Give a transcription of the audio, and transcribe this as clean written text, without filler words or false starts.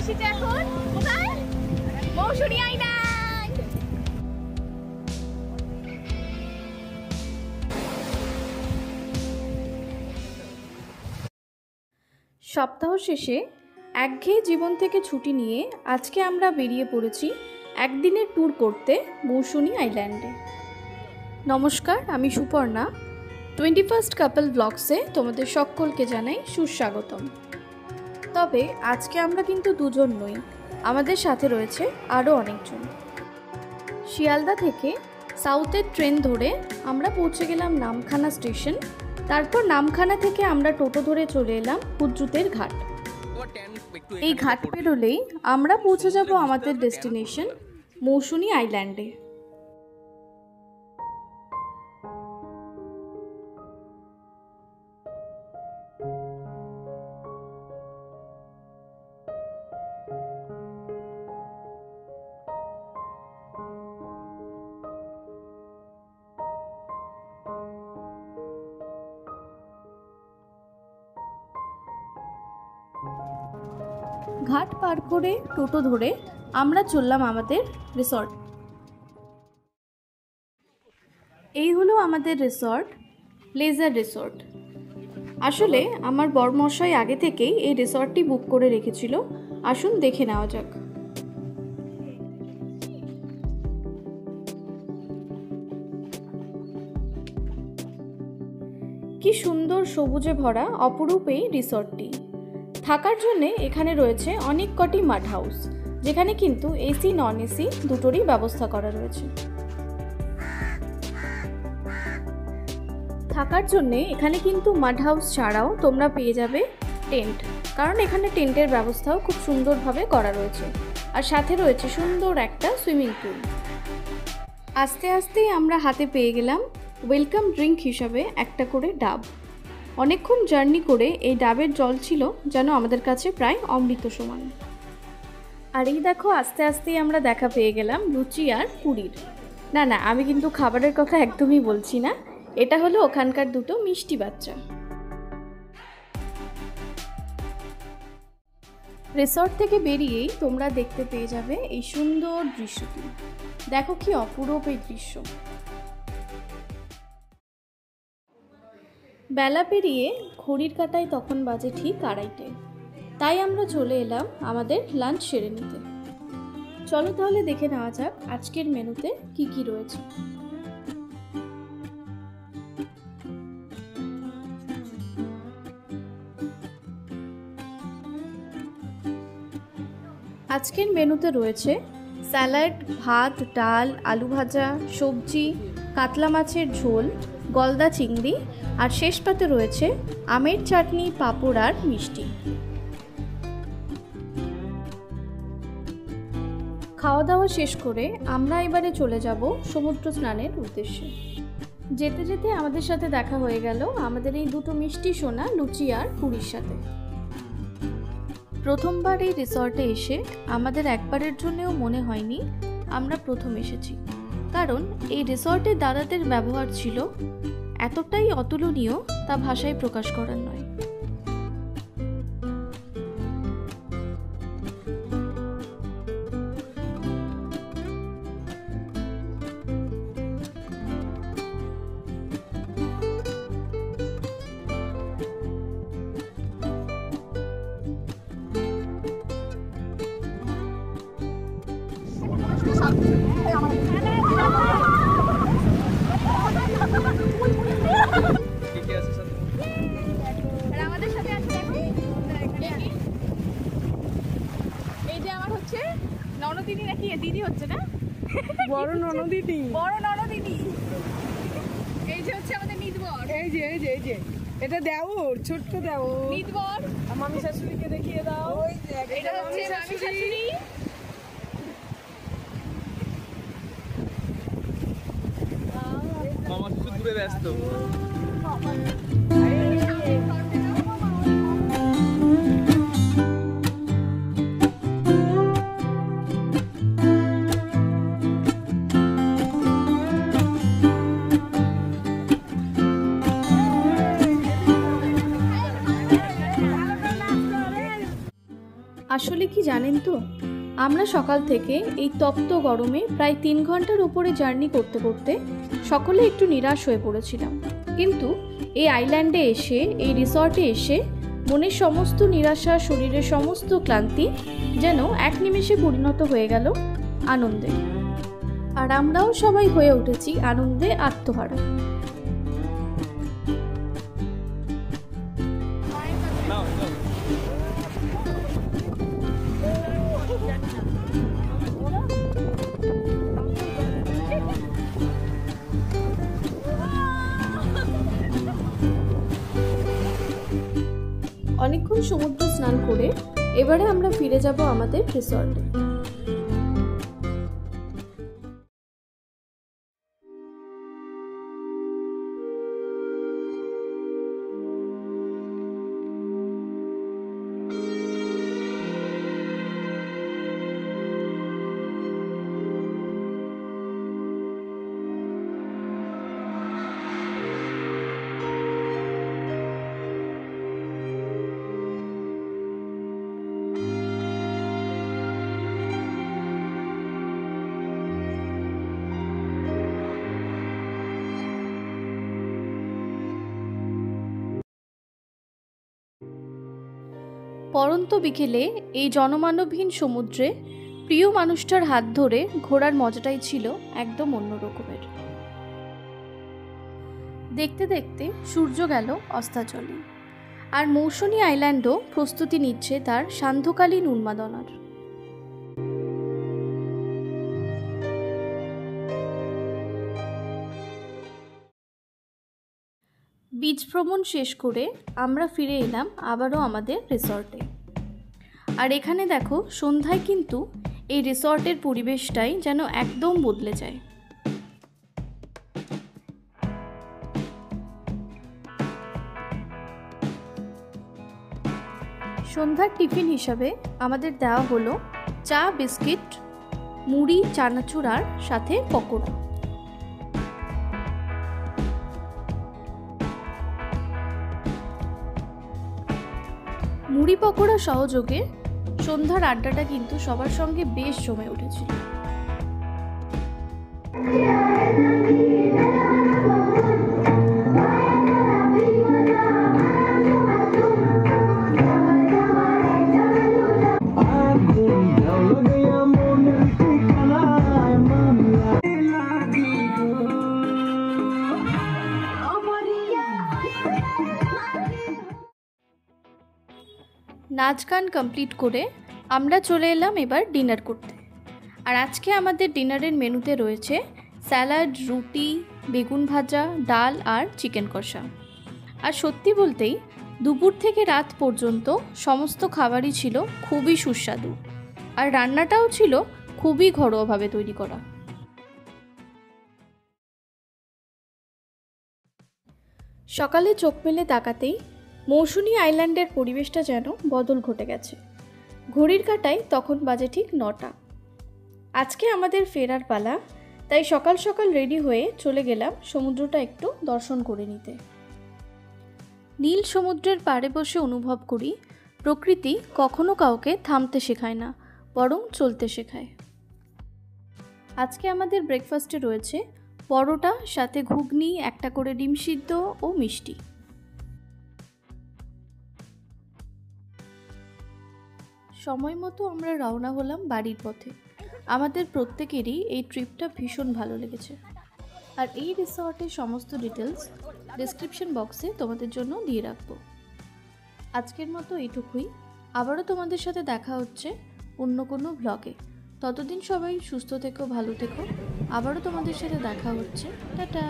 এসেছি এখন কোথায়? মৌসুনী আইল্যান্ড। সপ্তাহ শেষে একঘেয়ে জীবন থেকে ছুটি নিয়ে আজকে আমরা বেরিয়ে পড়েছি একদিনের ট্যুর করতে মৌসুনী আইল্যান্ডে। নমস্কার, আমি সুপর্ণা। 21st কাপল ব্লগসে তোমাদের সকলকে জানাই সুস্বাগতম। তবে আজকে আমরা কিন্তু দুজন নই, আমাদের সাথে রয়েছে আরও অনেকজন। শিয়ালদা থেকে সাউথের ট্রেন ধরে আমরা পৌঁছে গেলাম নামখানা স্টেশন। তারপর নামখানা থেকে আমরা টোটো ধরে চলে এলাম হুদ্রুতের ঘাট। এই ঘাট পেরোলেই আমরা পৌঁছে যাব আমাদের ডেস্টিনেশন মৌসুনী আইল্যান্ডে। ঘাট পার করে টোটো ধরে আমরা চললাম আমাদের রিসর্ট। এই হলো আমাদের রিসর্ট, প্লেজার রিসর্ট। আসলে আমার বরমশাই আগে থেকেই এই রিসর্টটি বুক করে রেখেছিল। আসুন দেখে নেওয়া যাক। কি সুন্দর সবুজে ভরা অপরূপ এই রিসর্টটি। থাকার জন্যে এখানে রয়েছে অনেক কটি মাড হাউস, যেখানে কিন্তু এসি নন এসি দুটোরই ব্যবস্থা করা রয়েছে। থাকার জন্যে এখানে কিন্তু মাড হাউস ছাড়াও তোমরা পেয়ে যাবে টেন্ট, কারণ এখানে টেন্টের ব্যবস্থাও খুব সুন্দরভাবে করা রয়েছে। আর সাথে রয়েছে সুন্দর একটা সুইমিং পুল। আস্তে আস্তেই আমরা হাতে পেয়ে গেলাম ওয়েলকাম ড্রিঙ্ক হিসাবে একটা করে ডাব। অনেকক্ষণ জার্নি করে এই ডাবের জল ছিল যেন আমাদের কাছে প্রায় অমৃত সমান। আর এই দেখো, আস্তে আস্তেই আমরা দেখা পেয়ে গেলাম লুচি আর পুরীর। না না, আমি কিন্তু খাবারের কথা একদমই বলছি না, এটা হলো ওখানকার দুটো মিষ্টি বাচ্চা। রিসর্ট থেকে বেরিয়েই তোমরা দেখতে পেয়ে যাবে এই সুন্দর দৃশ্যটি। দেখো কি অপূরূপ এই দৃশ্য। বেলা পেরিয়ে ঘড়ির কাঁটায় তখন বাজে ঠিক 2:30। তাই আমরা চলে এলাম আমাদের লাঞ্চ সেরে নিতে। চলো তাহলে দেখে নেওয়া যাক আজকের মেনুতে কি কি রয়েছে। আজকের মেনুতে রয়েছে স্যালাড, ভাত, ডাল, আলু ভাজা, সবজি, কাতলা মাছের ঝোল, গলদা চিংড়ি, আর শেষ পাতে রয়েছে আমের চাটনি, পাঁপড় আর মিষ্টি। খাওয়া দাওয়া শেষ করে আমরা এবারে চলে যাব সমুদ্র স্নানের উদ্দেশ্যে। যেতে যেতে আমাদের সাথে দেখা হয়ে গেল আমাদের এই দুটো মিষ্টি সোনা লুচি আর পুরীর সাথে। প্রথমবার এই রিসর্টে এসে আমাদের একবারের জন্যও মনে হয়নি আমরা প্রথম এসেছি, কারণ এই রিসর্টের দাদাদের ব্যবহার ছিল এতটাই অতুলনীয়, তা ভাষায় প্রকাশ করার নয়। আমাদের সাথে আছে এই যে আমার হচ্ছে ননদিনী, নাকি দিদি হচ্ছে না, বড় ননদিনী, বড় ননদিনী। এই যে হচ্ছে আমাদের নিদবর। এই যে এই যে এই যে এটা দেওর, ছোট্ট দেওর নিদবর। মামি শাশুড়িকে দেখিয়ে দাও। এটা হচ্ছে মামি শাশুড়ি। মামা শুধু দূরে ব্যস্ত। আসলে কি জানেন তো, আমরা সকাল থেকে এই তপ্ত গরমে প্রায় 3 ঘন্টার উপরে জার্নি করতে করতে সকলে একটু নিরাশ হয়ে পড়েছিলাম। কিন্তু এই আইল্যান্ডে এসে, এই রিসর্টে এসে মনের সমস্ত নিরাশা, শরীরের সমস্ত ক্লান্তি যেন এক নিমেষে পরিণত হয়ে গেল আনন্দে। আর আমরাও সবাই হয়ে উঠেছি আনন্দে আত্মহারা। অনেকক্ষণ সমুদ্র স্নান করে এবারে আমরা ফিরে যাব আমাদের রিসর্টে। পরন্ত বিকেলে এই জনমানবহীন সমুদ্রে প্রিয় মানুষটার হাত ধরে ঘোরার মজাটাই ছিল একদম অন্য রকমের। দেখতে দেখতে সূর্য গেল অস্তাচলে, আর মৌসুনী আইল্যান্ডও প্রস্তুতি নিচ্ছে তার সান্ধ্যকালীন উন্মাদনার। বিচ ভ্রমণ শেষ করে আমরা ফিরে এলাম আবারও আমাদের রিসর্টে। আর এখানে দেখো, সন্ধ্যায় কিন্তু এই রিসর্টের পরিবেশটাই যেন একদম বদলে যায়। সন্ধ্যার টিফিন হিসাবে আমাদের দেওয়া হলো চা, বিস্কিট, মুড়ি, চানাচুর আর সাথে পকোড়া। মুড়ি পকোড়া সহযোগে সন্ধ্যার আড্ডাটা কিন্তু সবার সঙ্গে বেশ জমে উঠেছিল। নাচ গান কমপ্লিট করে আমরা চলে এলাম এবার ডিনার করতে। আর আজকে আমাদের ডিনারের মেনুতে রয়েছে স্যালাড, রুটি, বেগুন ভাজা, ডাল আর চিকেন কষা। আর সত্যি বলতেই দুপুর থেকে রাত পর্যন্ত সমস্ত খাবারই ছিল খুবই সুস্বাদু, আর রান্নাটাও ছিল খুবই ঘরোয়াভাবে তৈরি করা। সকালে চোখ মেলে তাকাতেই মৌসুনী আইল্যান্ডের পরিবেশটা যেন বদল ঘটে গেছে। ঘড়ির কাঁটায় তখন বাজে ঠিক 9টা। আজকে আমাদের ফেরার পালা, তাই সকাল সকাল রেডি হয়ে চলে গেলাম সমুদ্রটা একটু দর্শন করে নিতে। নীল সমুদ্রের পাড়ে বসে অনুভব করি প্রকৃতি কখনো কাউকে থামতে শেখায় না, বরং চলতে শেখায়। আজকে আমাদের ব্রেকফাস্টে রয়েছে পরোটা, সাথে ঘুগনি, একটা করে ডিম সিদ্ধ ও মিষ্টি। সময় মতো আমরা রওনা হলাম বাড়ির পথে। আমাদের প্রত্যেকেরই এই ট্রিপটা ভীষণ ভালো লেগেছে। আর এই রিসর্টের সমস্ত ডিটেলস ডেসক্রিপশন বক্সে তোমাদের জন্য দিয়ে রাখবো। আজকের মতো এইটুকুই। আবারও তোমাদের সাথে দেখা হচ্ছে অন্য কোনো ব্লগে। ততদিন সবাই সুস্থ থেকো, ভালো থেকো। আবারও তোমাদের সাথে দেখা হচ্ছে। টাটা।